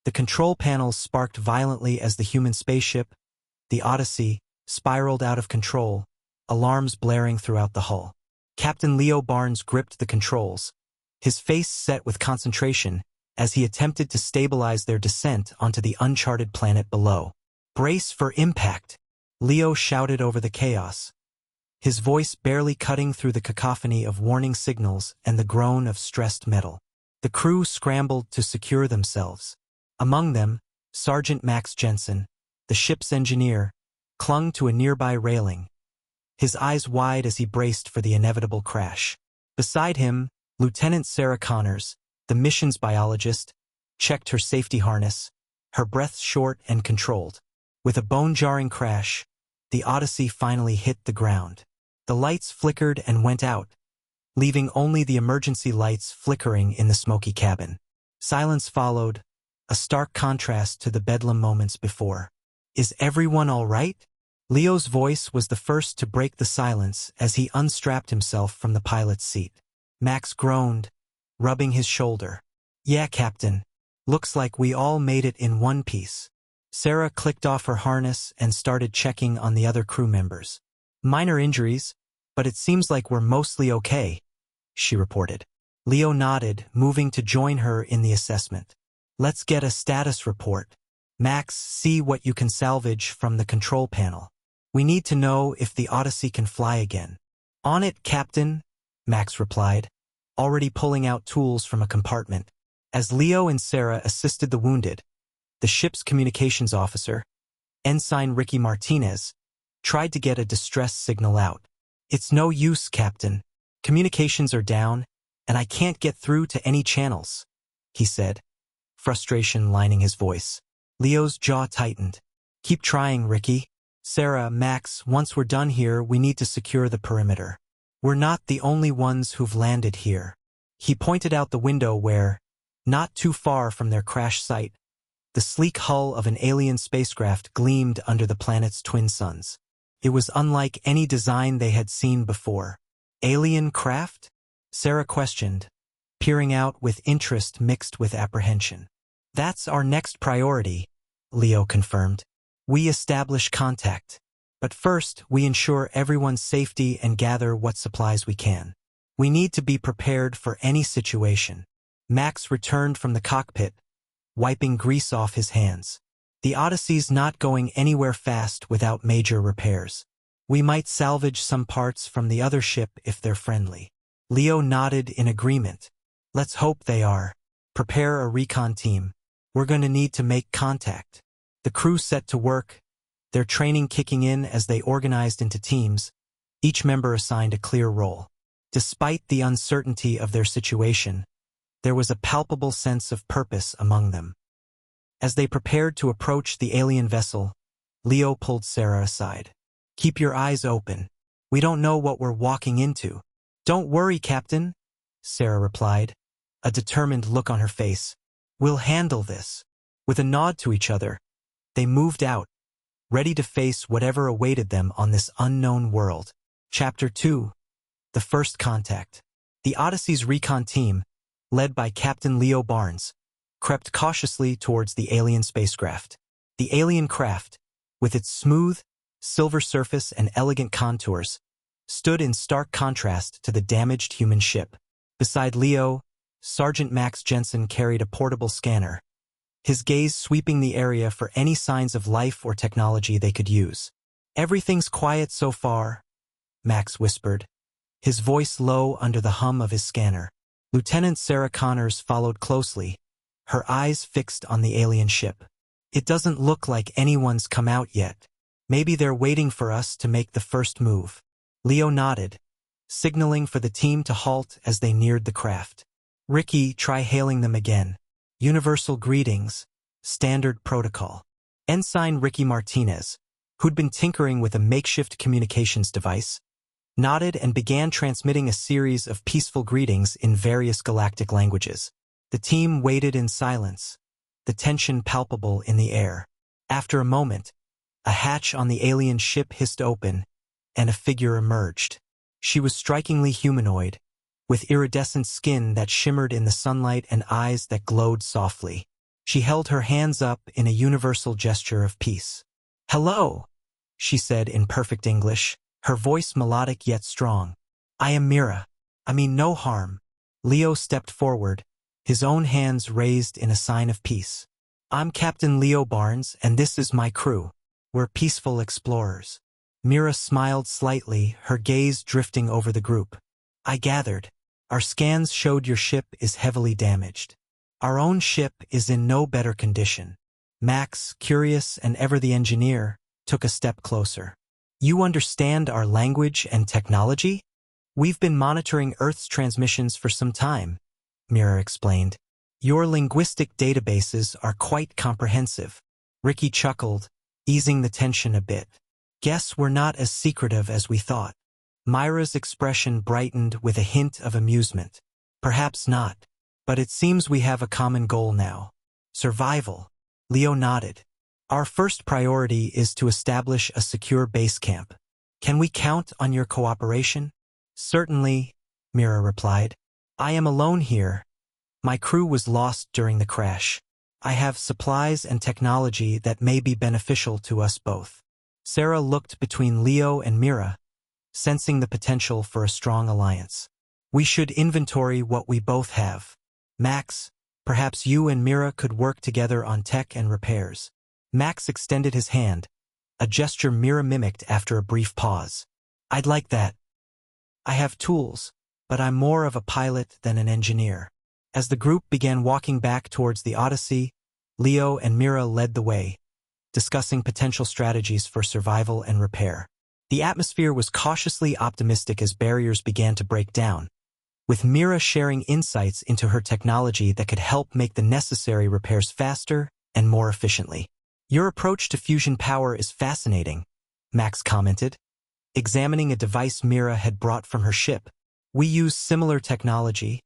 The control panels sparked violently as the human spaceship, the Odyssey, spiraled out of control, alarms blaring throughout the hull. Captain Leo Barnes gripped the controls, his face set with concentration as he attempted to stabilize their descent onto the uncharted planet below. "Brace for impact," Leo shouted over the chaos, his voice barely cutting through the cacophony of warning signals and the groan of stressed metal. The crew scrambled to secure themselves. Among them, Sergeant Max Jensen, the ship's engineer, clung to a nearby railing, his eyes wide as he braced for the inevitable crash. Beside him, Lieutenant Sarah Connors, the missions biologist, checked her safety harness, her breath short and controlled. With a bone-jarring crash, the Odyssey finally hit the ground. The lights flickered and went out, leaving only the emergency lights flickering in the smoky cabin. Silence followed, a stark contrast to the bedlam moments before. "Is everyone all right?" Leo's voice was the first to break the silence as he unstrapped himself from the pilot's seat. Max groaned, rubbing his shoulder. "Yeah, Captain. Looks like we all made it in one piece." Sarah clicked off her harness and started checking on the other crew members. "Minor injuries, but it seems like we're mostly okay," she reported. Leo nodded, moving to join her in the assessment. "Let's get a status report. Max, see what you can salvage from the control panel. We need to know if the Odyssey can fly again." "On it, Captain," Max replied, already pulling out tools from a compartment. As Leo and Sarah assisted the wounded, the ship's communications officer, Ensign Ricky Martinez, tried to get a distress signal out. "It's no use, Captain. Communications are down, and I can't get through to any channels," he said, frustration lining his voice. Leo's jaw tightened. "Keep trying, Ricky." "Sarah, Max, once we're done here, we need to secure the perimeter. We're not the only ones who've landed here." He pointed out the window where, not too far from their crash site, the sleek hull of an alien spacecraft gleamed under the planet's twin suns. It was unlike any design they had seen before. "Alien craft?" Sarah questioned, peering out with interest mixed with apprehension. "That's our next priority," Leo confirmed. "We establish contact. But first, we ensure everyone's safety and gather what supplies we can. We need to be prepared for any situation." Max returned from the cockpit, wiping grease off his hands. "The Odyssey's not going anywhere fast without major repairs. We might salvage some parts from the other ship if they're friendly." Leo nodded in agreement. "Let's hope they are. Prepare a recon team. We're going to need to make contact." The crew set to work, their training kicking in as they organized into teams, each member assigned a clear role. Despite the uncertainty of their situation, there was a palpable sense of purpose among them. As they prepared to approach the alien vessel, Leo pulled Sarah aside. "Keep your eyes open. We don't know what we're walking into." "Don't worry, Captain," Sarah replied, a determined look on her face. "We'll handle this." With a nod to each other, they moved out, ready to face whatever awaited them on this unknown world. Chapter 2. The First Contact. The Odyssey's recon team, led by Captain Leo Barnes, crept cautiously towards the alien spacecraft. The alien craft, with its smooth, silver surface and elegant contours, stood in stark contrast to the damaged human ship. Beside Leo, Sergeant Max Jensen carried a portable scanner, his gaze sweeping the area for any signs of life or technology they could use. "Everything's quiet so far," Max whispered, his voice low under the hum of his scanner. Lieutenant Sarah Connors followed closely, her eyes fixed on the alien ship. "It doesn't look like anyone's come out yet. Maybe they're waiting for us to make the first move." Leo nodded, signaling for the team to halt as they neared the craft. "Ricky, try hailing them again. Universal greetings, standard protocol." Ensign Ricky Martinez, who'd been tinkering with a makeshift communications device, nodded and began transmitting a series of peaceful greetings in various galactic languages. The team waited in silence, the tension palpable in the air. After a moment, a hatch on the alien ship hissed open, and a figure emerged. She was strikingly humanoid, with iridescent skin that shimmered in the sunlight and eyes that glowed softly. She held her hands up in a universal gesture of peace. "Hello," she said in perfect English, her voice melodic yet strong. "I am Mira. I mean no harm." Leo stepped forward, his own hands raised in a sign of peace. "I'm Captain Leo Barnes, and this is my crew. We're peaceful explorers." Mira smiled slightly, her gaze drifting over the group. "I gathered. Our scans showed your ship is heavily damaged. Our own ship is in no better condition." Max, curious and ever the engineer, took a step closer. "You understand our language and technology? We've been monitoring Earth's transmissions for some time," Mira explained. "Your linguistic databases are quite comprehensive." Ricky chuckled, easing the tension a bit. "Guess we're not as secretive as we thought." Myra's expression brightened with a hint of amusement. "Perhaps not, but it seems we have a common goal now. Survival." Leo nodded. "Our first priority is to establish a secure base camp. Can we count on your cooperation?" "Certainly," Mira replied. "I am alone here. My crew was lost during the crash. I have supplies and technology that may be beneficial to us both." Sarah looked between Leo and Mira, sensing the potential for a strong alliance. "We should inventory what we both have. Max, perhaps you and Mira could work together on tech and repairs." Max extended his hand, a gesture Mira mimicked after a brief pause. "I'd like that. I have tools, but I'm more of a pilot than an engineer." As the group began walking back towards the Odyssey, Leo and Mira led the way, discussing potential strategies for survival and repair. The atmosphere was cautiously optimistic as barriers began to break down, with Mira sharing insights into her technology that could help make the necessary repairs faster and more efficiently. "Your approach to fusion power is fascinating," Max commented, examining a device Mira had brought from her ship. "We use similar technology,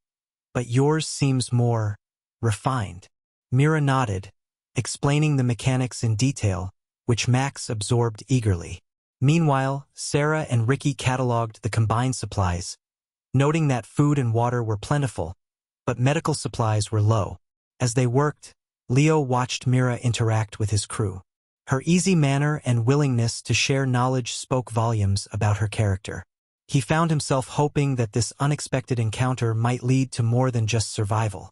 but yours seems more refined." Mira nodded, explaining the mechanics in detail, which Max absorbed eagerly. Meanwhile, Sarah and Ricky cataloged the combined supplies, noting that food and water were plentiful, but medical supplies were low. As they worked, Leo watched Mira interact with his crew. Her easy manner and willingness to share knowledge spoke volumes about her character. He found himself hoping that this unexpected encounter might lead to more than just survival,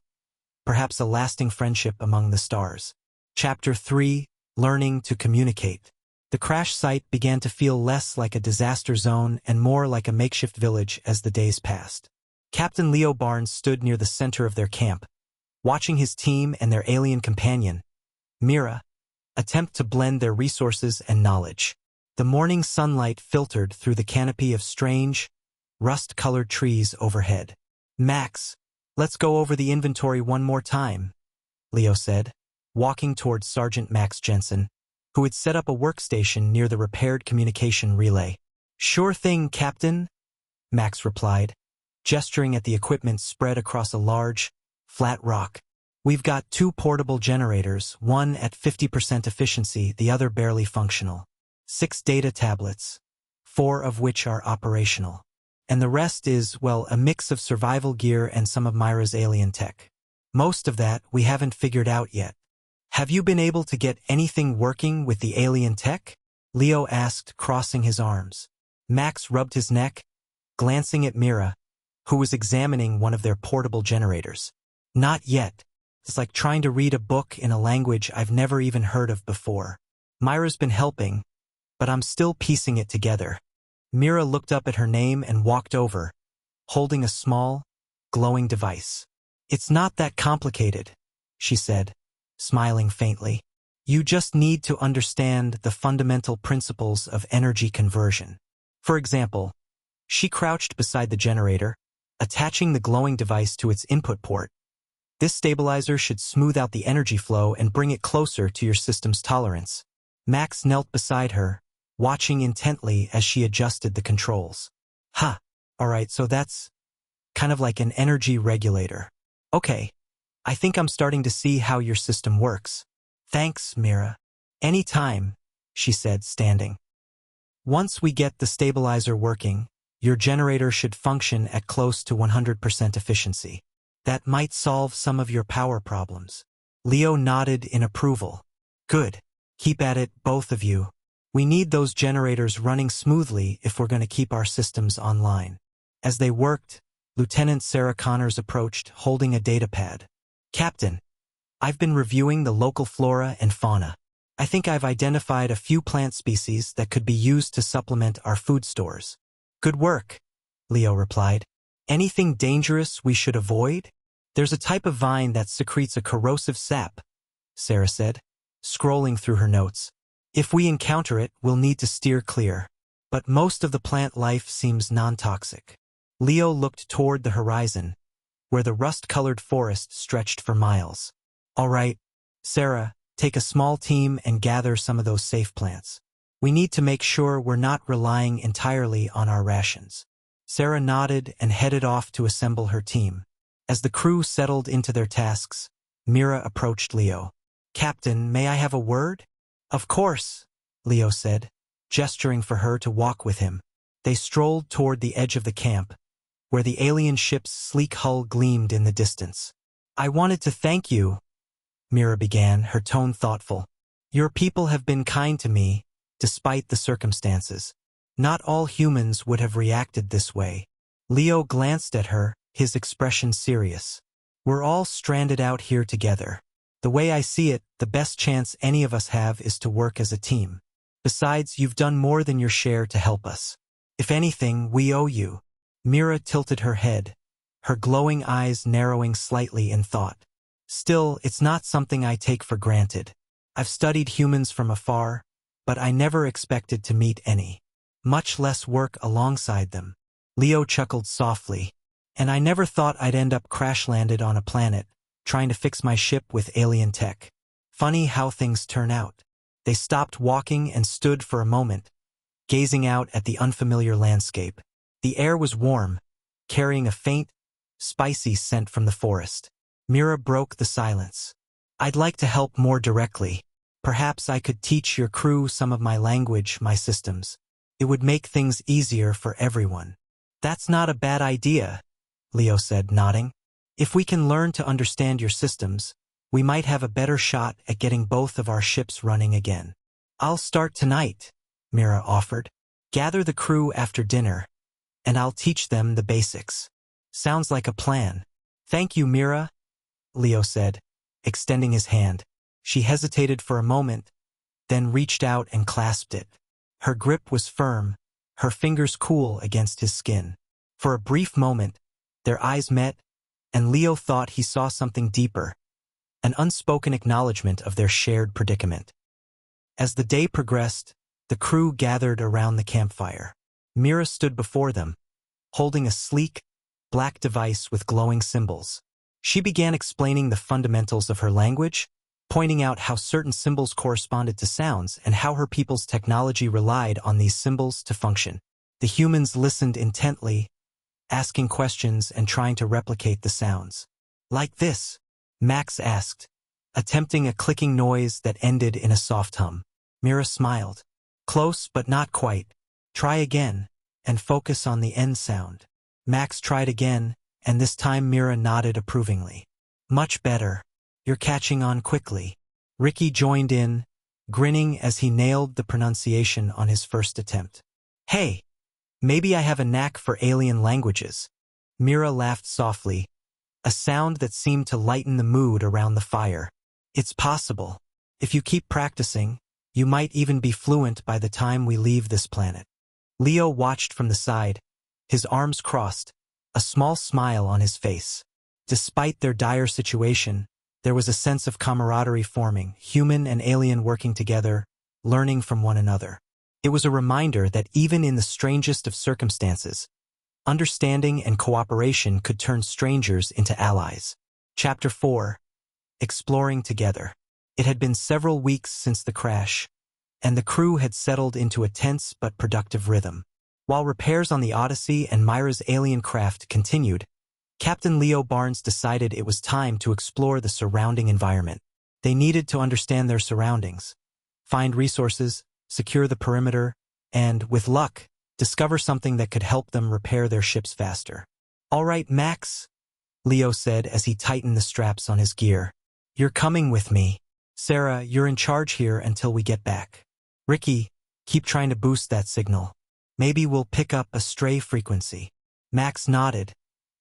perhaps a lasting friendship among the stars. Chapter 3: Learning to Communicate. The crash site began to feel less like a disaster zone and more like a makeshift village as the days passed. Captain Leo Barnes stood near the center of their camp, watching his team and their alien companion, Mira, attempt to blend their resources and knowledge. The morning sunlight filtered through the canopy of strange, rust-colored trees overhead. "Max, let's go over the inventory one more time," Leo said, walking towards Sergeant Max Jensen, who had set up a workstation near the repaired communication relay. "Sure thing, Captain," Max replied, gesturing at the equipment spread across a large, flat rock. "We've got 2 portable generators, one at 50% efficiency, the other barely functional. 6 data tablets, 4 of which are operational. And the rest is, well, a mix of survival gear and some of Myra's alien tech. Most of that we haven't figured out yet." "Have you been able to get anything working with the alien tech?" Leo asked, crossing his arms. Max rubbed his neck, glancing at Mira, who was examining one of their portable generators. "Not yet. It's like trying to read a book in a language I've never even heard of before. Myra's been helping, but I'm still piecing it together." Mira looked up at her name and walked over, holding a small, glowing device. "It's not that complicated," she said, smiling faintly. "You just need to understand the fundamental principles of energy conversion. For example," she crouched beside the generator, attaching the glowing device to its input port. "This stabilizer should smooth out the energy flow and bring it closer to your system's tolerance." Max knelt beside her, watching intently as she adjusted the controls. "Ha, alright, so that's kind of like an energy regulator. Okay, I think I'm starting to see how your system works." "Thanks, Mira." "Any time," she said, standing. "Once we get the stabilizer working, your generator should function at close to 100% efficiency. That might solve some of your power problems." Leo nodded in approval. Good. Keep at it, both of you. We need those generators running smoothly if we're going to keep our systems online. As they worked, Lieutenant Sarah Connors approached, holding a datapad. Captain, I've been reviewing the local flora and fauna. I think I've identified a few plant species that could be used to supplement our food stores. Good work, Leo replied. Anything dangerous we should avoid? There's a type of vine that secretes a corrosive sap, Sarah said, scrolling through her notes. If we encounter it, we'll need to steer clear. But most of the plant life seems non-toxic. Leo looked toward the horizon, where the rust-colored forest stretched for miles. All right, Sarah, take a small team and gather some of those safe plants. We need to make sure we're not relying entirely on our rations. Sarah nodded and headed off to assemble her team. As the crew settled into their tasks, Mira approached Leo. Captain, may I have a word? Of course, Leo said, gesturing for her to walk with him. They strolled toward the edge of the camp, where the alien ship's sleek hull gleamed in the distance. I wanted to thank you, Mira began, her tone thoughtful. Your people have been kind to me, despite the circumstances. Not all humans would have reacted this way. Leo glanced at her, his expression serious. We're all stranded out here together. The way I see it, the best chance any of us have is to work as a team. Besides, you've done more than your share to help us. If anything, we owe you. Mira tilted her head, her glowing eyes narrowing slightly in thought. Still, it's not something I take for granted. I've studied humans from afar, but I never expected to meet any, much less work alongside them. Leo chuckled softly. And I never thought I'd end up crash-landed on a planet, trying to fix my ship with alien tech. Funny how things turn out. They stopped walking and stood for a moment, gazing out at the unfamiliar landscape. The air was warm, carrying a faint, spicy scent from the forest. Mira broke the silence. I'd like to help more directly. Perhaps I could teach your crew some of my language, my systems. It would make things easier for everyone. That's not a bad idea, Leo said, nodding. If we can learn to understand your systems, we might have a better shot at getting both of our ships running again. I'll start tonight, Mira offered. Gather the crew after dinner, and I'll teach them the basics. Sounds like a plan. Thank you, Mira, Leo said, extending his hand. She hesitated for a moment, then reached out and clasped it. Her grip was firm, her fingers cool against his skin. For a brief moment, their eyes met, and Leo thought he saw something deeper, an unspoken acknowledgement of their shared predicament. As the day progressed, the crew gathered around the campfire. Mira stood before them, holding a sleek, black device with glowing symbols. She began explaining the fundamentals of her language, pointing out how certain symbols corresponded to sounds and how her people's technology relied on these symbols to function. The humans listened intently, asking questions and trying to replicate the sounds. Like this, Max asked, attempting a clicking noise that ended in a soft hum. Mira smiled. Close, but not quite. Try again, and focus on the end sound. Max tried again, and this time Mira nodded approvingly. Much better. You're catching on quickly. Ricky joined in, grinning as he nailed the pronunciation on his first attempt. Hey, maybe I have a knack for alien languages. Mira laughed softly, a sound that seemed to lighten the mood around the fire. It's possible. If you keep practicing, you might even be fluent by the time we leave this planet. Leo watched from the side, his arms crossed, a small smile on his face. Despite their dire situation, there was a sense of camaraderie forming, human and alien working together, learning from one another. It was a reminder that even in the strangest of circumstances, understanding and cooperation could turn strangers into allies. Chapter 4. Exploring Together. It had been several weeks since the crash, and the crew had settled into a tense but productive rhythm. While repairs on the Odyssey and Myra's alien craft continued, Captain Leo Barnes decided it was time to explore the surrounding environment. They needed to understand their surroundings, find resources, secure the perimeter, and, with luck, discover something that could help them repair their ships faster. All right, Max, Leo said as he tightened the straps on his gear. You're coming with me. Sarah, you're in charge here until we get back. Ricky, keep trying to boost that signal. Maybe we'll pick up a stray frequency. Max nodded,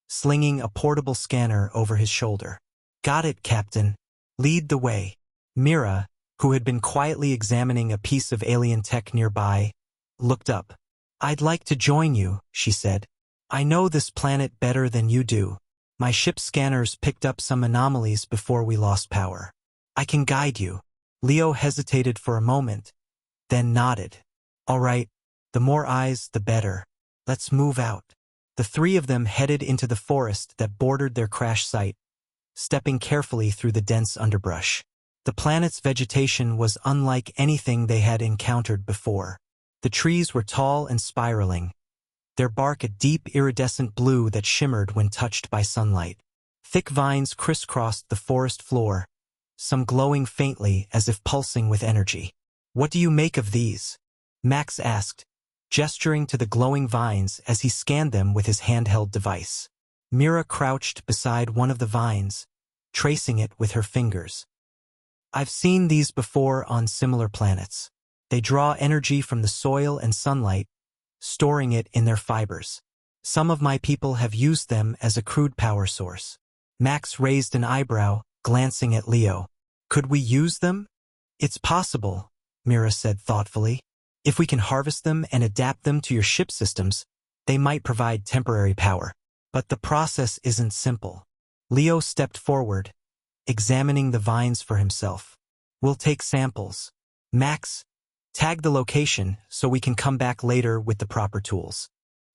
slinging a portable scanner over his shoulder. Got it, Captain. Lead the way. Mira, who had been quietly examining a piece of alien tech nearby, looked up. I'd like to join you, she said. I know this planet better than you do. My ship's scanners picked up some anomalies before we lost power. I can guide you. Leo hesitated for a moment, then nodded. All right, the more eyes, the better. Let's move out. The three of them headed into the forest that bordered their crash site, stepping carefully through the dense underbrush. The planet's vegetation was unlike anything they had encountered before. The trees were tall and spiraling, their bark a deep iridescent blue that shimmered when touched by sunlight. Thick vines crisscrossed the forest floor, some glowing faintly as if pulsing with energy. What do you make of these? Max asked, gesturing to the glowing vines as he scanned them with his handheld device. Mira crouched beside one of the vines, tracing it with her fingers. I've seen these before on similar planets. They draw energy from the soil and sunlight, storing it in their fibers. Some of my people have used them as a crude power source. Max raised an eyebrow, glancing at Leo. Could we use them? It's possible, Mira said thoughtfully. If we can harvest them and adapt them to your ship systems, they might provide temporary power. But the process isn't simple. Leo stepped forward, examining the vines for himself. We'll take samples. Max, tag the location so we can come back later with the proper tools.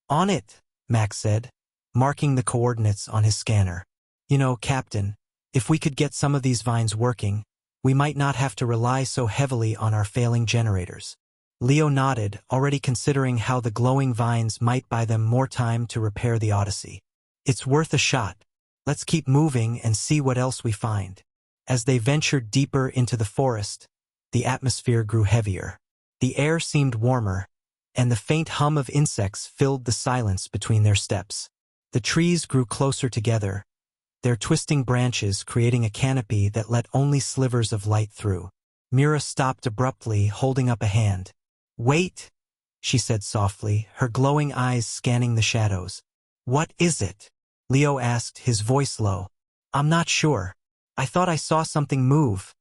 On it, Max said, marking the coordinates on his scanner. You know, Captain, if we could get some of these vines working, we might not have to rely so heavily on our failing generators. Leo nodded, already considering how the glowing vines might buy them more time to repair the Odyssey. It's worth a shot. Let's keep moving and see what else we find. As they ventured deeper into the forest, the atmosphere grew heavier. The air seemed warmer, and the faint hum of insects filled the silence between their steps. The trees grew closer together, their twisting branches creating a canopy that let only slivers of light through. Mira stopped abruptly, holding up a hand. Wait, she said softly, her glowing eyes scanning the shadows. What is it? Leo asked, his voice low. I'm not sure. I thought I saw something move,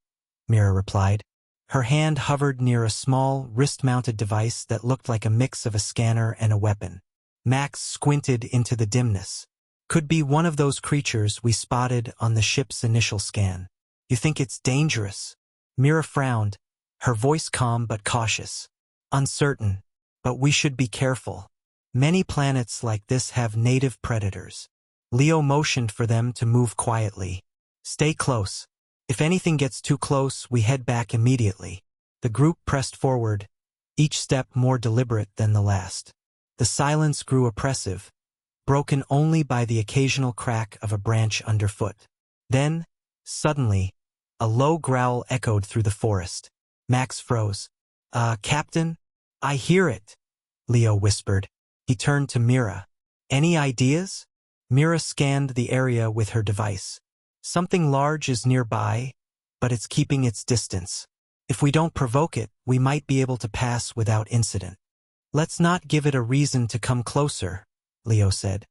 Mira replied. Her hand hovered near a small, wrist-mounted device that looked like a mix of a scanner and a weapon. Max squinted into the dimness. Could be one of those creatures we spotted on the ship's initial scan. You think it's dangerous? Mira frowned, her voice calm but cautious. Uncertain, but we should be careful. Many planets like this have native predators. Leo motioned for them to move quietly. Stay close. If anything gets too close, we head back immediately. The group pressed forward, each step more deliberate than the last. The silence grew oppressive, broken only by the occasional crack of a branch underfoot. Then, suddenly, a low growl echoed through the forest. Max froze. Captain? I hear it, Leo whispered. He turned to Mira. Any ideas? Mira scanned the area with her device. Something large is nearby, but it's keeping its distance. If we don't provoke it, we might be able to pass without incident. Let's not give it a reason to come closer, Leo said.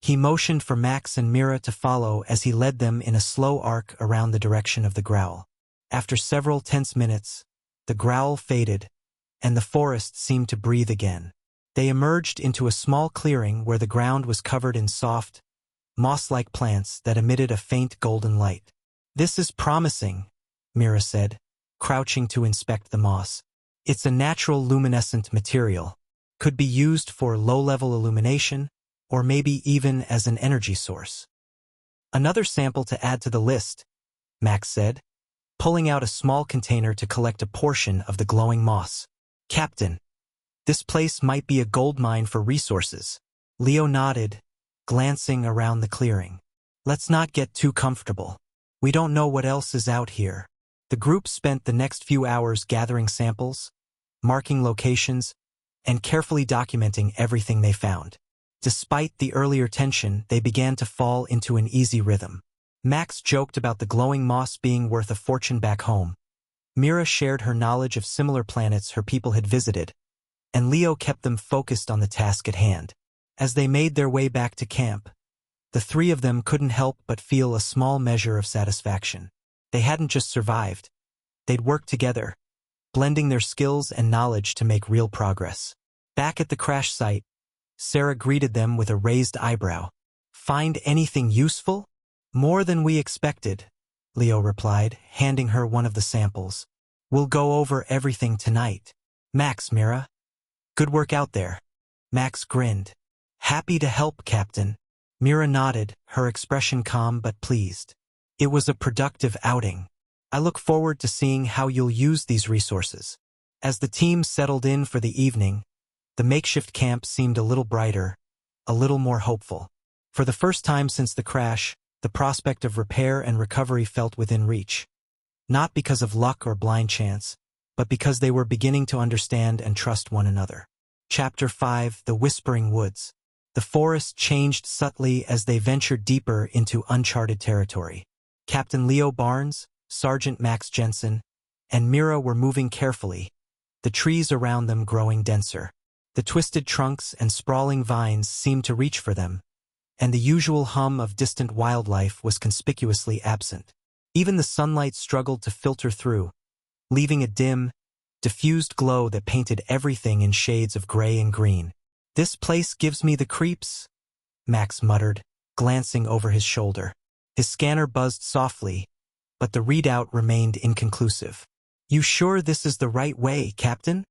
He motioned for Max and Mira to follow as he led them in a slow arc around the direction of the growl. After several tense minutes, the growl faded, and the forest seemed to breathe again. They emerged into a small clearing where the ground was covered in soft, moss-like plants that emitted a faint golden light. This is promising, Mira said, crouching to inspect the moss. It's a natural luminescent material. Could be used for low-level illumination, or maybe even as an energy source. Another sample to add to the list, Max said, pulling out a small container to collect a portion of the glowing moss. Captain, this place might be a gold mine for resources. Leo nodded, glancing around the clearing. Let's not get too comfortable. We don't know what else is out here. The group spent the next few hours gathering samples, marking locations, and carefully documenting everything they found. Despite the earlier tension, they began to fall into an easy rhythm. Max joked about the glowing moss being worth a fortune back home. Mira shared her knowledge of similar planets her people had visited, and Leo kept them focused on the task at hand. As they made their way back to camp, the three of them couldn't help but feel a small measure of satisfaction. They hadn't just survived. They'd worked together, blending their skills and knowledge to make real progress. Back at the crash site, Sarah greeted them with a raised eyebrow. "Find anything useful?" "More than we expected," Leo replied, handing her one of the samples. "We'll go over everything tonight." "Max, Mira. Good work out there." Max grinned. "Happy to help, Captain." Mira nodded, her expression calm but pleased. "It was a productive outing. I look forward to seeing how you'll use these resources." As the team settled in for the evening, the makeshift camp seemed a little brighter, a little more hopeful. For the first time since the crash, the prospect of repair and recovery felt within reach. Not because of luck or blind chance, but because they were beginning to understand and trust one another. Chapter 5: The Whispering Woods. The forest changed subtly as they ventured deeper into uncharted territory. Captain Leo Barnes, Sergeant Max Jensen, and Mira were moving carefully, the trees around them growing denser. The twisted trunks and sprawling vines seemed to reach for them, and the usual hum of distant wildlife was conspicuously absent. Even the sunlight struggled to filter through, leaving a dim, diffused glow that painted everything in shades of gray and green. "This place gives me the creeps," Max muttered, glancing over his shoulder. His scanner buzzed softly, but the readout remained inconclusive. "You sure this is the right way, Captain?"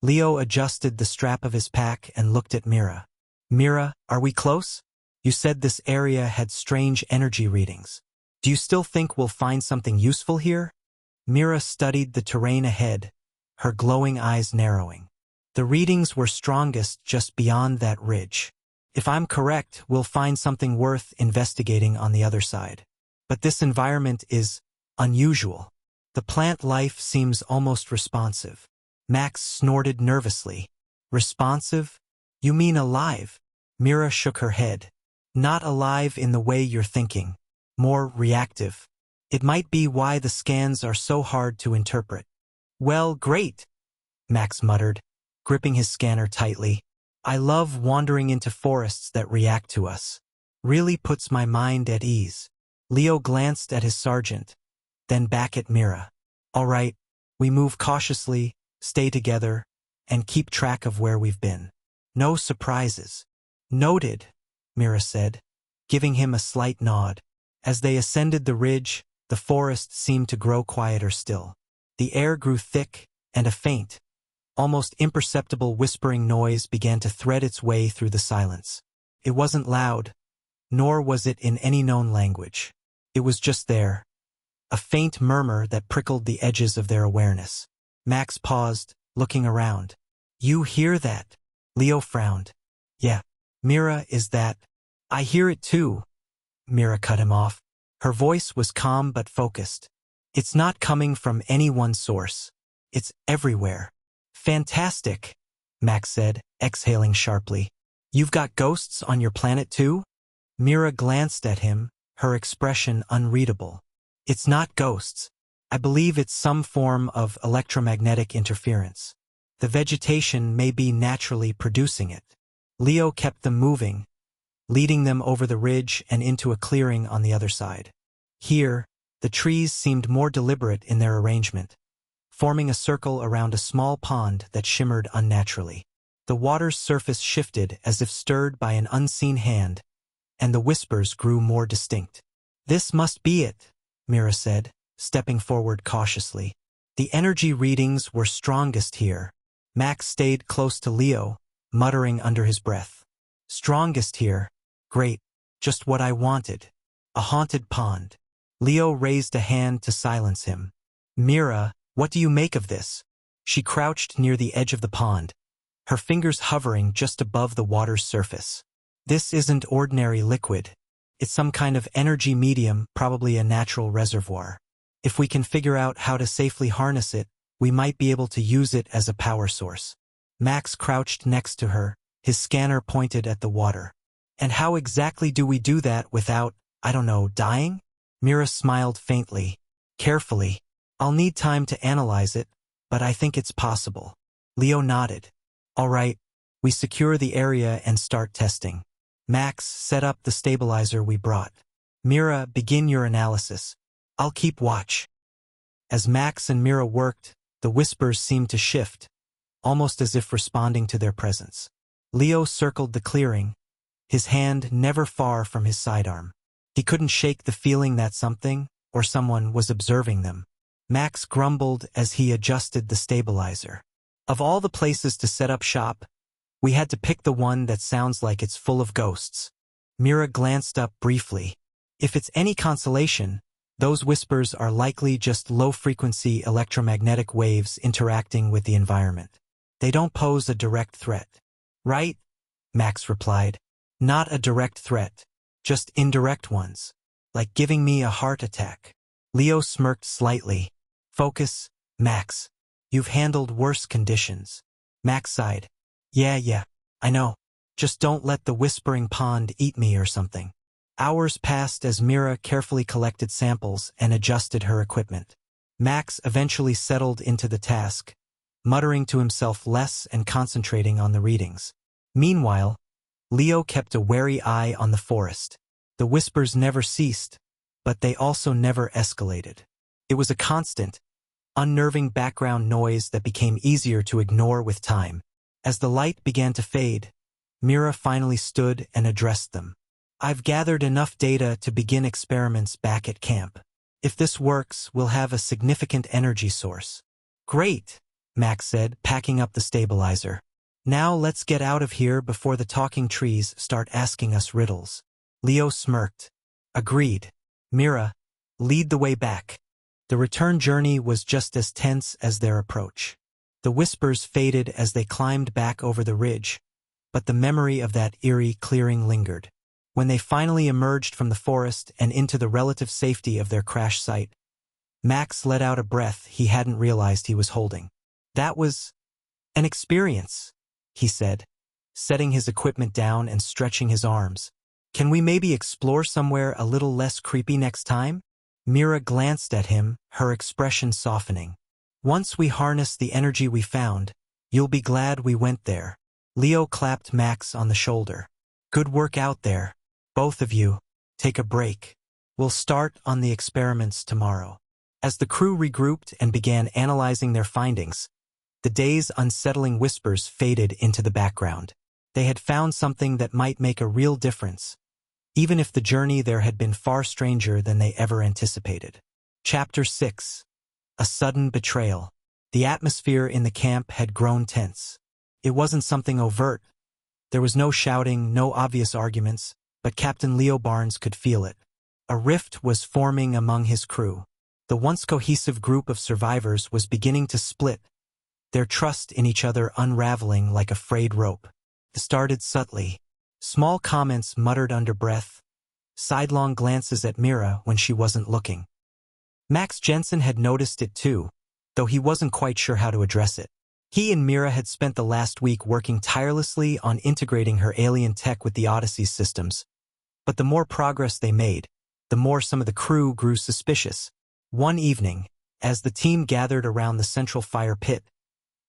Leo adjusted the strap of his pack and looked at Mira. "Mira, are we close? You said this area had strange energy readings. Do you still think we'll find something useful here?" Mira studied the terrain ahead, her glowing eyes narrowing. "The readings were strongest just beyond that ridge. If I'm correct, we'll find something worth investigating on the other side. But this environment is unusual. The plant life seems almost responsive." Max snorted nervously. "Responsive? You mean alive?" Mira shook her head. "Not alive in the way you're thinking. More reactive. It might be why the scans are so hard to interpret." "Well, great," Max muttered, gripping his scanner tightly. "I love wandering into forests that react to us. Really puts my mind at ease." Leo glanced at his sergeant, then back at Mira. "All right, we move cautiously, stay together, and keep track of where we've been. No surprises." "Noted," Mira said, giving him a slight nod. As they ascended the ridge, the forest seemed to grow quieter still. The air grew thick, and a faint, almost imperceptible whispering noise began to thread its way through the silence. It wasn't loud, nor was it in any known language. It was just there, a faint murmur that prickled the edges of their awareness. Max paused, looking around. "You hear that?" Leo frowned. "Yeah." "Mira, is that—" "I hear it too," Mira cut him off. Her voice was calm but focused. "It's not coming from any one source. It's everywhere." "Fantastic," Max said, exhaling sharply. "You've got ghosts on your planet too?" Mira glanced at him, her expression unreadable. "It's not ghosts. I believe it's some form of electromagnetic interference. The vegetation may be naturally producing it." Leo kept them moving, leading them over the ridge and into a clearing on the other side. Here, the trees seemed more deliberate in their arrangement, forming a circle around a small pond that shimmered unnaturally. The water's surface shifted as if stirred by an unseen hand, and the whispers grew more distinct. "This must be it," Mira said, stepping forward cautiously. "The energy readings were strongest here." Max stayed close to Leo, muttering under his breath. "Strongest here. Great. Just what I wanted. A haunted pond." Leo raised a hand to silence him. "Mira, what do you make of this?" She crouched near the edge of the pond, her fingers hovering just above the water's surface. "This isn't ordinary liquid. It's some kind of energy medium, probably a natural reservoir. If we can figure out how to safely harness it, we might be able to use it as a power source." Max crouched next to her, his scanner pointed at the water. "And how exactly do we do that without, I don't know, dying?" Mira smiled faintly. Carefully. I'll need time to analyze it, but I think it's possible. Leo nodded. All right, we secure the area and start testing. Max, set up the stabilizer we brought. Mira, begin your analysis. I'll keep watch. As Max and Mira worked, the whispers seemed to shift, almost as if responding to their presence. Leo circled the clearing, his hand never far from his sidearm. He couldn't shake the feeling that something, or someone, was observing them. Max grumbled as he adjusted the stabilizer. Of all the places to set up shop, we had to pick the one that sounds like it's full of ghosts. Mira glanced up briefly. If it's any consolation, those whispers are likely just low-frequency electromagnetic waves interacting with the environment. They don't pose a direct threat. Right? Max replied. Not a direct threat, just indirect ones. Like giving me a heart attack. Leo smirked slightly. Focus, Max. You've handled worse conditions. Max sighed. Yeah, I know. Just don't let the whispering pond eat me or something. Hours passed as Mira carefully collected samples and adjusted her equipment. Max eventually settled into the task, muttering to himself less and concentrating on the readings. Meanwhile, Leo kept a wary eye on the forest. The whispers never ceased, but they also never escalated. It was a constant, unnerving background noise that became easier to ignore with time. As the light began to fade, Mira finally stood and addressed them. I've gathered enough data to begin experiments back at camp. If this works, we'll have a significant energy source. Great, Max said, packing up the stabilizer. Now let's get out of here before the talking trees start asking us riddles. Leo smirked. Agreed. Mira, lead the way back. The return journey was just as tense as their approach. The whispers faded as they climbed back over the ridge, but the memory of that eerie clearing lingered. When they finally emerged from the forest and into the relative safety of their crash site, Max let out a breath he hadn't realized he was holding. That was an experience, he said, setting his equipment down and stretching his arms. Can we maybe explore somewhere a little less creepy next time? Mira glanced at him, her expression softening. Once we harness the energy we found, you'll be glad we went there. Leo clapped Max on the shoulder. Good work out there. Both of you, take a break. We'll start on the experiments tomorrow. As the crew regrouped and began analyzing their findings, the day's unsettling whispers faded into the background. They had found something that might make a real difference, even if the journey there had been far stranger than they ever anticipated. Chapter 6. A sudden betrayal. The atmosphere in the camp had grown tense. It wasn't something overt. There was no shouting, no obvious arguments, but Captain Leo Barnes could feel it. A rift was forming among his crew. The once cohesive group of survivors was beginning to split, their trust in each other unraveling like a frayed rope. It started subtly. Small comments muttered under breath, sidelong glances at Mira when she wasn't looking. Max Jensen had noticed it too, though he wasn't quite sure how to address it. He and Mira had spent the last week working tirelessly on integrating her alien tech with the Odyssey's systems. But the more progress they made, the more some of the crew grew suspicious. One evening, as the team gathered around the central fire pit,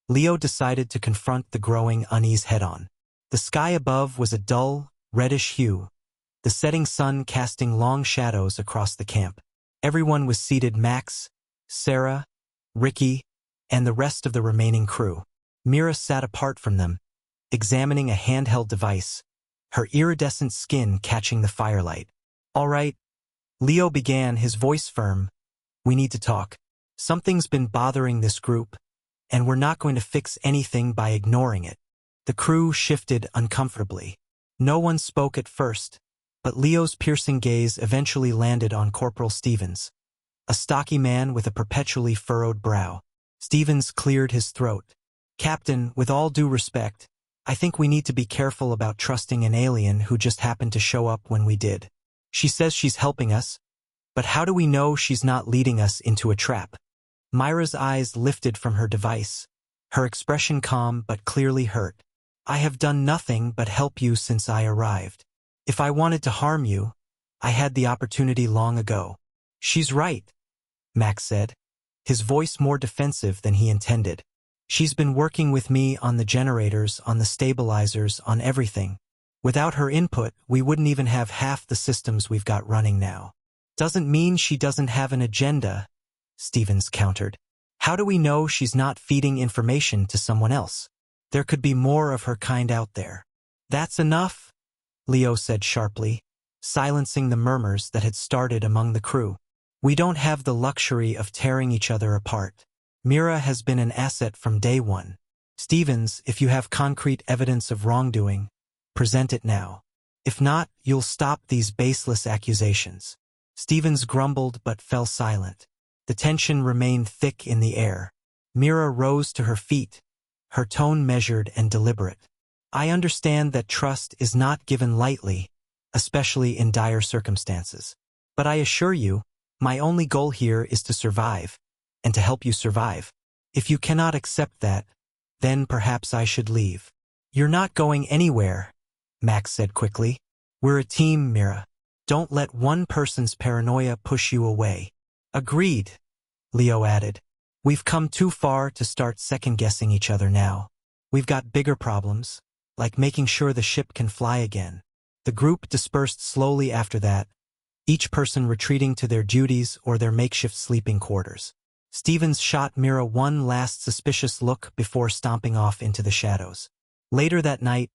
Leo decided to confront the growing unease head-on. The sky above was a dull, reddish hue, the setting sun casting long shadows across the camp. Everyone was seated: Max, Sarah, Ricky, and the rest of the remaining crew. Mira sat apart from them, examining a handheld device, her iridescent skin catching the firelight. All right, Leo began, his voice firm. We need to talk. Something's been bothering this group, and we're not going to fix anything by ignoring it. The crew shifted uncomfortably. No one spoke at first, but Leo's piercing gaze eventually landed on Corporal Stevens, a stocky man with a perpetually furrowed brow. Stevens cleared his throat. Captain, with all due respect, I think we need to be careful about trusting an alien who just happened to show up when we did. She says she's helping us, but how do we know she's not leading us into a trap? Myra's eyes lifted from her device, her expression calm but clearly hurt. I have done nothing but help you since I arrived. If I wanted to harm you, I had the opportunity long ago. She's right, Max said, his voice more defensive than he intended. She's been working with me on the generators, on the stabilizers, on everything. Without her input, we wouldn't even have half the systems we've got running now. Doesn't mean she doesn't have an agenda, Stevens countered. How do we know she's not feeding information to someone else? There could be more of her kind out there. That's enough, Leo said sharply, silencing the murmurs that had started among the crew. We don't have the luxury of tearing each other apart. Mira has been an asset from day one. Stevens, if you have concrete evidence of wrongdoing, present it now. If not, you'll stop these baseless accusations. Stevens grumbled but fell silent. The tension remained thick in the air. Mira rose to her feet, her tone measured and deliberate. I understand that trust is not given lightly, especially in dire circumstances. But I assure you, my only goal here is to survive, and to help you survive. If you cannot accept that, then perhaps I should leave. You're not going anywhere, Max said quickly. We're a team, Mira. Don't let one person's paranoia push you away. Agreed, Leo added. We've come too far to start second-guessing each other now. We've got bigger problems, like making sure the ship can fly again. The group dispersed slowly after that, each person retreating to their duties or their makeshift sleeping quarters. Stevens shot Mira one last suspicious look before stomping off into the shadows. Later that night,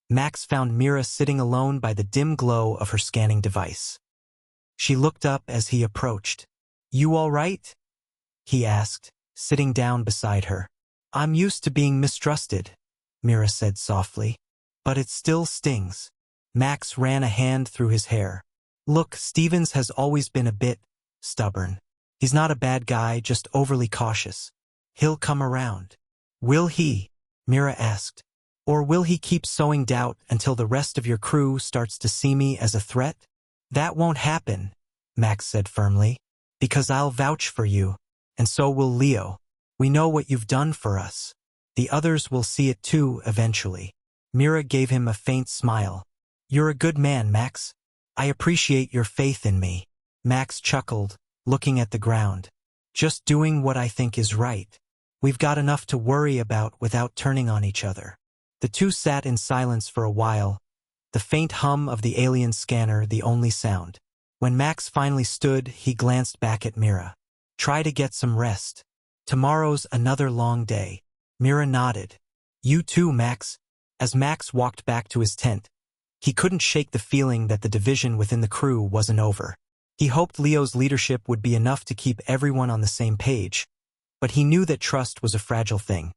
Max found Mira sitting alone by the dim glow of her scanning device. She looked up as he approached. You all right? He asked, sitting down beside her. I'm used to being mistrusted, Mira said softly. But it still stings. Max ran a hand through his hair. Look, Stevens has always been a bit stubborn. He's not a bad guy, just overly cautious. He'll come around. Will he? Mira asked. Or will he keep sowing doubt until the rest of your crew starts to see me as a threat? That won't happen, Max said firmly, because I'll vouch for you, and so will Leo. We know what you've done for us. The others will see it too eventually. Mira gave him a faint smile. You're a good man, Max. I appreciate your faith in me. Max chuckled, looking at the ground. Just doing what I think is right. We've got enough to worry about without turning on each other. The two sat in silence for a while, the faint hum of the alien scanner the only sound. When Max finally stood, he glanced back at Mira. Try to get some rest. Tomorrow's another long day. Mira nodded. You too, Max. As Max walked back to his tent, he couldn't shake the feeling that the division within the crew wasn't over. He hoped Leo's leadership would be enough to keep everyone on the same page, but he knew that trust was a fragile thing.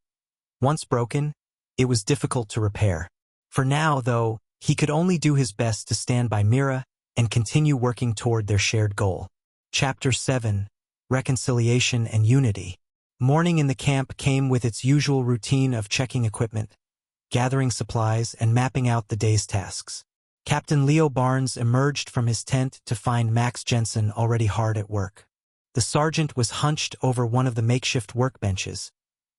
Once broken, it was difficult to repair. For now, though, he could only do his best to stand by Mira and continue working toward their shared goal. Chapter 7: Reconciliation and Unity. Morning in the camp came with its usual routine of checking equipment, gathering supplies, and mapping out the day's tasks. Captain Leo Barnes emerged from his tent to find Max Jensen already hard at work. The sergeant was hunched over one of the makeshift workbenches,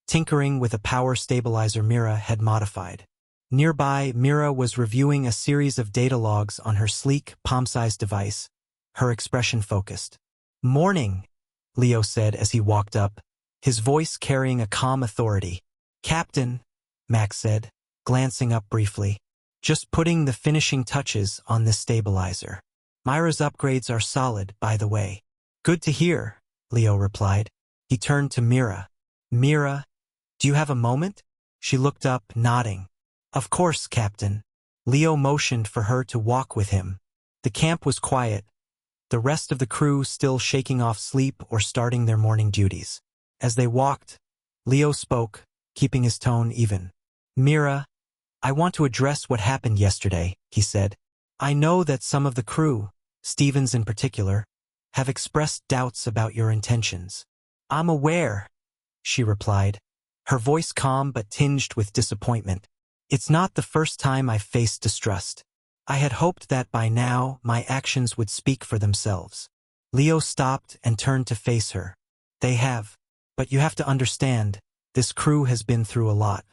tinkering with a power stabilizer Mira had modified. Nearby, Mira was reviewing a series of data logs on her sleek, palm-sized device, her expression focused. Morning, Leo said as he walked up, his voice carrying a calm authority. Captain, Max said, glancing up briefly. Just putting the finishing touches on this stabilizer. Myra's upgrades are solid, by the way. Good to hear, Leo replied. He turned to Mira. Mira, do you have a moment? She looked up, nodding. Of course, Captain. Leo motioned for her to walk with him. The camp was quiet, the rest of the crew still shaking off sleep or starting their morning duties. As they walked, Leo spoke, keeping his tone even. Mira, I want to address what happened yesterday, he said. I know that some of the crew, Stevens in particular, have expressed doubts about your intentions. I'm aware, she replied, her voice calm but tinged with disappointment. It's not the first time I've faced distrust. I had hoped that by now my actions would speak for themselves. Leo stopped and turned to face her. They have. But you have to understand, this crew has been through a lot.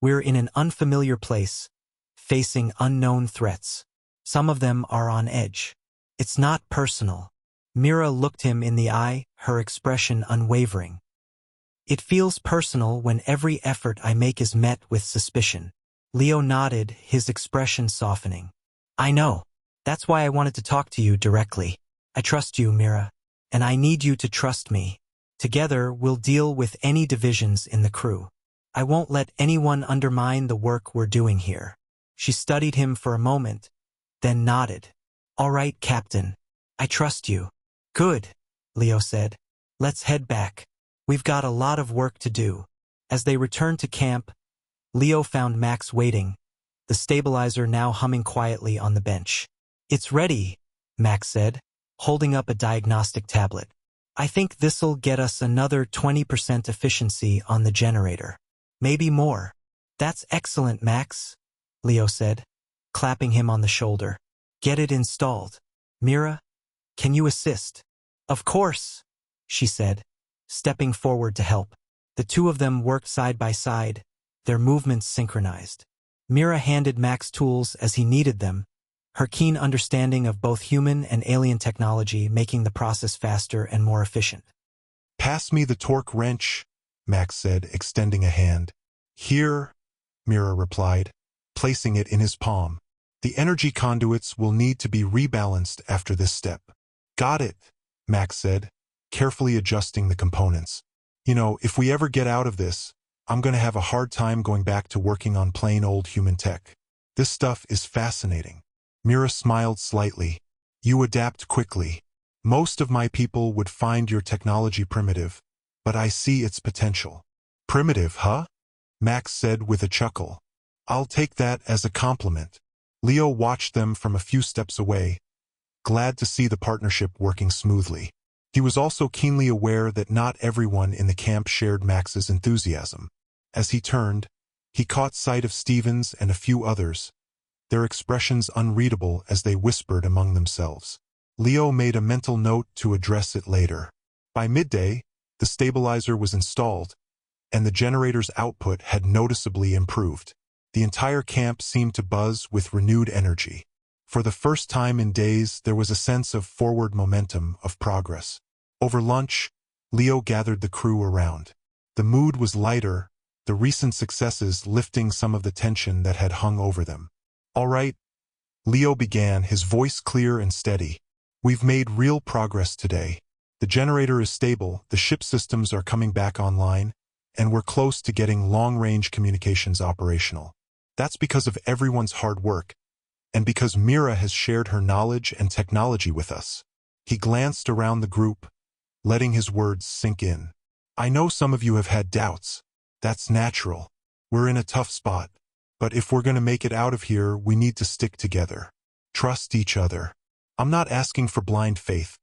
We're in an unfamiliar place, facing unknown threats. Some of them are on edge. It's not personal. Mira looked him in the eye, her expression unwavering. It feels personal when every effort I make is met with suspicion. Leo nodded, his expression softening. I know. That's why I wanted to talk to you directly. I trust you, Mira. And I need you to trust me. Together, we'll deal with any divisions in the crew. I won't let anyone undermine the work we're doing here. She studied him for a moment, then nodded. All right, Captain. I trust you. Good, Leo said. Let's head back. We've got a lot of work to do. As they returned to camp, Leo found Max waiting, the stabilizer now humming quietly on the bench. It's ready, Max said, holding up a diagnostic tablet. I think this'll get us another 20% efficiency on the generator. Maybe more. That's excellent, Max, Leo said, clapping him on the shoulder. Get it installed. Mira, can you assist? Of course, she said, stepping forward to help. The two of them worked side by side, their movements synchronized. Mira handed Max tools as he needed them, her keen understanding of both human and alien technology making the process faster and more efficient. Pass me the torque wrench, Max said, extending a hand. Here, Mira replied, placing it in his palm. The energy conduits will need to be rebalanced after this step. Got it, Max said, carefully adjusting the components. You know, if we ever get out of this, I'm going to have a hard time going back to working on plain old human tech. This stuff is fascinating. Mira smiled slightly. You adapt quickly. Most of my people would find your technology primitive, but I see its potential. Primitive, huh? Max said with a chuckle. I'll take that as a compliment. Leo watched them from a few steps away, glad to see the partnership working smoothly. He was also keenly aware that not everyone in the camp shared Max's enthusiasm. As he turned, he caught sight of Stevens and a few others, their expressions unreadable as they whispered among themselves. Leo made a mental note to address it later. By midday, the stabilizer was installed, and the generator's output had noticeably improved. The entire camp seemed to buzz with renewed energy. For the first time in days, there was a sense of forward momentum, of progress. Over lunch, Leo gathered the crew around. The mood was lighter, the recent successes lifting some of the tension that had hung over them. All right, Leo began, his voice clear and steady. We've made real progress today. The generator is stable, the ship systems are coming back online, and we're close to getting long-range communications operational. That's because of everyone's hard work, and because Mira has shared her knowledge and technology with us. He glanced around the group, letting his words sink in. I know some of you have had doubts. That's natural. We're in a tough spot. But if we're going to make it out of here, we need to stick together. Trust each other. I'm not asking for blind faith.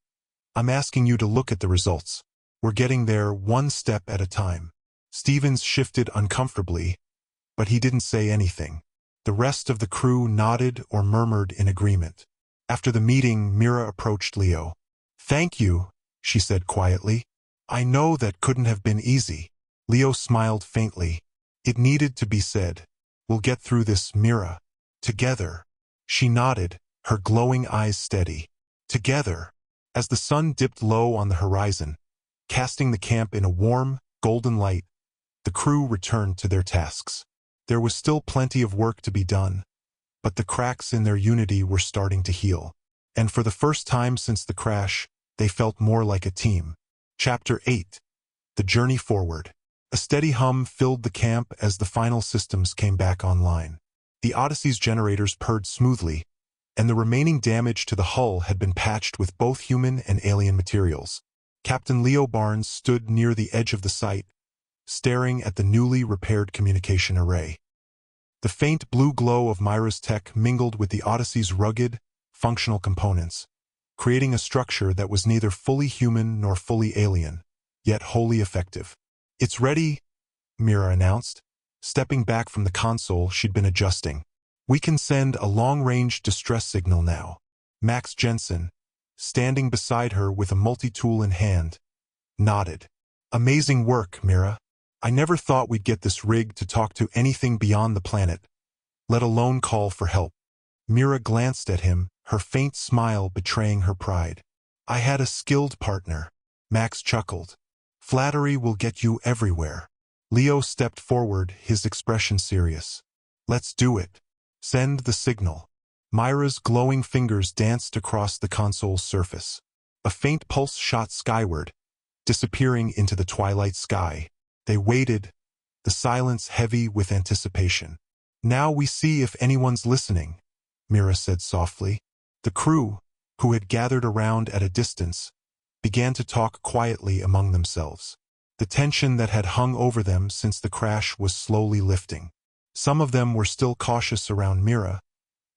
I'm asking you to look at the results. We're getting there one step at a time. Stevens shifted uncomfortably, but he didn't say anything. The rest of the crew nodded or murmured in agreement. After the meeting, Mira approached Leo. Thank you, she said quietly. I know that couldn't have been easy. Leo smiled faintly. It needed to be said. We'll get through this, Mira. Together. She nodded, her glowing eyes steady. Together. As the sun dipped low on the horizon, casting the camp in a warm, golden light, the crew returned to their tasks. There was still plenty of work to be done, but the cracks in their unity were starting to heal. And for the first time since the crash, they felt more like a team. Chapter 8. The Journey Forward. A steady hum filled the camp as the final systems came back online. The Odyssey's generators purred smoothly, and the remaining damage to the hull had been patched with both human and alien materials. Captain Leo Barnes stood near the edge of the site, staring at the newly repaired communication array. The faint blue glow of Myra's tech mingled with the Odyssey's rugged, functional components, creating a structure that was neither fully human nor fully alien, yet wholly effective. It's ready, Mira announced, stepping back from the console she'd been adjusting. We can send a long-range distress signal now. Max Jensen, standing beside her with a multi-tool in hand, nodded. Amazing work, Mira. I never thought we'd get this rig to talk to anything beyond the planet, let alone call for help. Mira glanced at him, her faint smile betraying her pride. I had a skilled partner. Max chuckled. Flattery will get you everywhere. Leo stepped forward, his expression serious. Let's do it. Send the signal. Myra's glowing fingers danced across the console's surface. A faint pulse shot skyward, disappearing into the twilight sky. They waited, the silence heavy with anticipation. Now we see if anyone's listening, Mira said softly. The crew, who had gathered around at a distance, began to talk quietly among themselves. The tension that had hung over them since the crash was slowly lifting. Some of them were still cautious around Mira,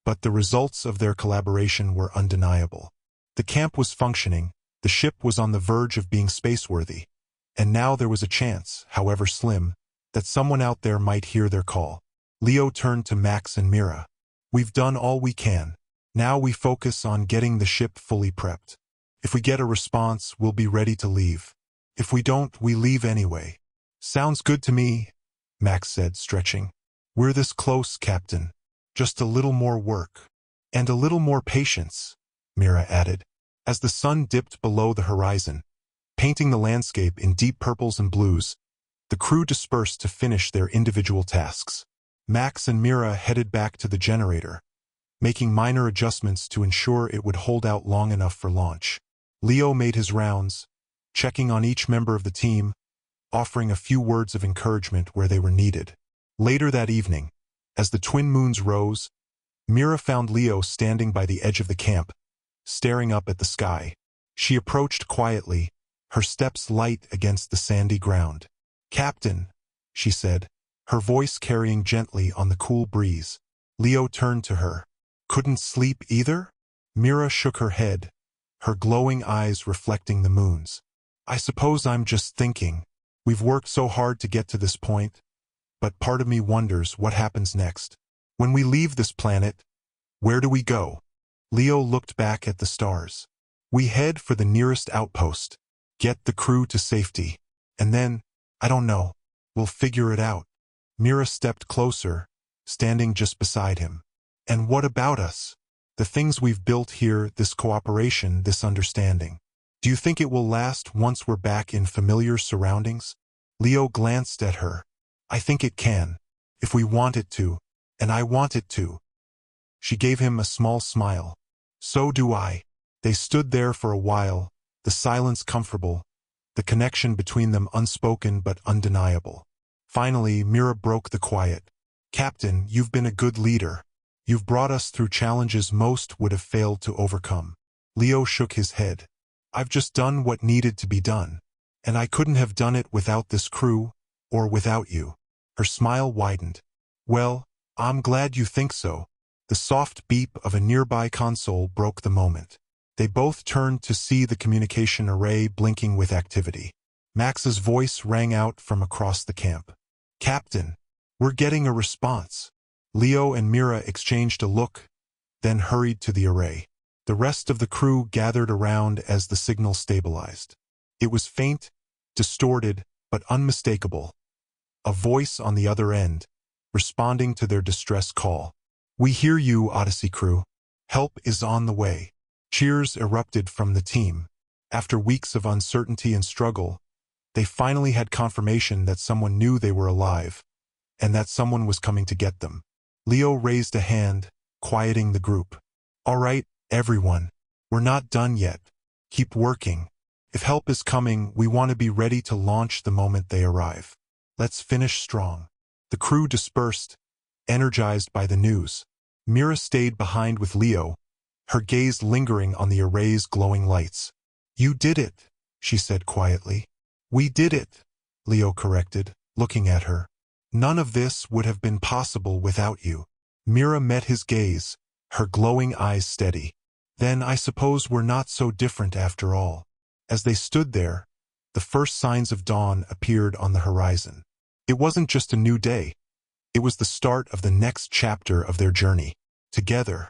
but the results of their collaboration were undeniable. The camp was functioning, the ship was on the verge of being spaceworthy, and now there was a chance, however slim, that someone out there might hear their call. Leo turned to Max and Mira. We've done all we can. Now we focus on getting the ship fully prepped. If we get a response, we'll be ready to leave. If we don't, we leave anyway. Sounds good to me, Max said, stretching. We're this close, Captain. Just a little more work. And a little more patience, Mira added. As the sun dipped below the horizon, painting the landscape in deep purples and blues, the crew dispersed to finish their individual tasks. Max and Mira headed back to the generator, making minor adjustments to ensure it would hold out long enough for launch. Leo made his rounds, checking on each member of the team, offering a few words of encouragement where they were needed. Later that evening, as the twin moons rose, Mira found Leo standing by the edge of the camp, staring up at the sky. She approached quietly, her steps light against the sandy ground. Captain, she said, her voice carrying gently on the cool breeze. Leo turned to her. Couldn't sleep either? Mira shook her head, her glowing eyes reflecting the moons. I suppose I'm just thinking. We've worked so hard to get to this point, but part of me wonders what happens next. When we leave this planet, where do we go? Leo looked back at the stars. We head for the nearest outpost, get the crew to safety, and then, I don't know, we'll figure it out. Mira stepped closer, standing just beside him. And what about us? The things we've built here, this cooperation, this understanding. Do you think it will last once we're back in familiar surroundings? Leo glanced at her. I think it can, if we want it to, and I want it to. She gave him a small smile. So do I. They stood there for a while, the silence comfortable, the connection between them unspoken but undeniable. Finally, Mira broke the quiet. Captain, you've been a good leader. You've brought us through challenges most would have failed to overcome. Leo shook his head. I've just done what needed to be done. And I couldn't have done it without this crew, or without you. Her smile widened. Well, I'm glad you think so. The soft beep of a nearby console broke the moment. They both turned to see the communication array blinking with activity. Max's voice rang out from across the camp. Captain, we're getting a response. Leo and Mira exchanged a look, then hurried to the array. The rest of the crew gathered around as the signal stabilized. It was faint, distorted, but unmistakable. A voice on the other end, responding to their distress call. We hear you, Odyssey crew. Help is on the way. Cheers erupted from the team. After weeks of uncertainty and struggle, they finally had confirmation that someone knew they were alive, and that someone was coming to get them. Leo raised a hand, quieting the group. All right, everyone. We're not done yet. Keep working. If help is coming, we want to be ready to launch the moment they arrive. Let's finish strong. The crew dispersed, energized by the news. Mira stayed behind with Leo, her gaze lingering on the array's glowing lights. You did it, she said quietly. We did it, Leo corrected, looking at her. None of this would have been possible without you. Mira met his gaze, her glowing eyes steady. Then I suppose we're not so different after all. As they stood there, the first signs of dawn appeared on the horizon. It wasn't just a new day. It was the start of the next chapter of their journey. Together,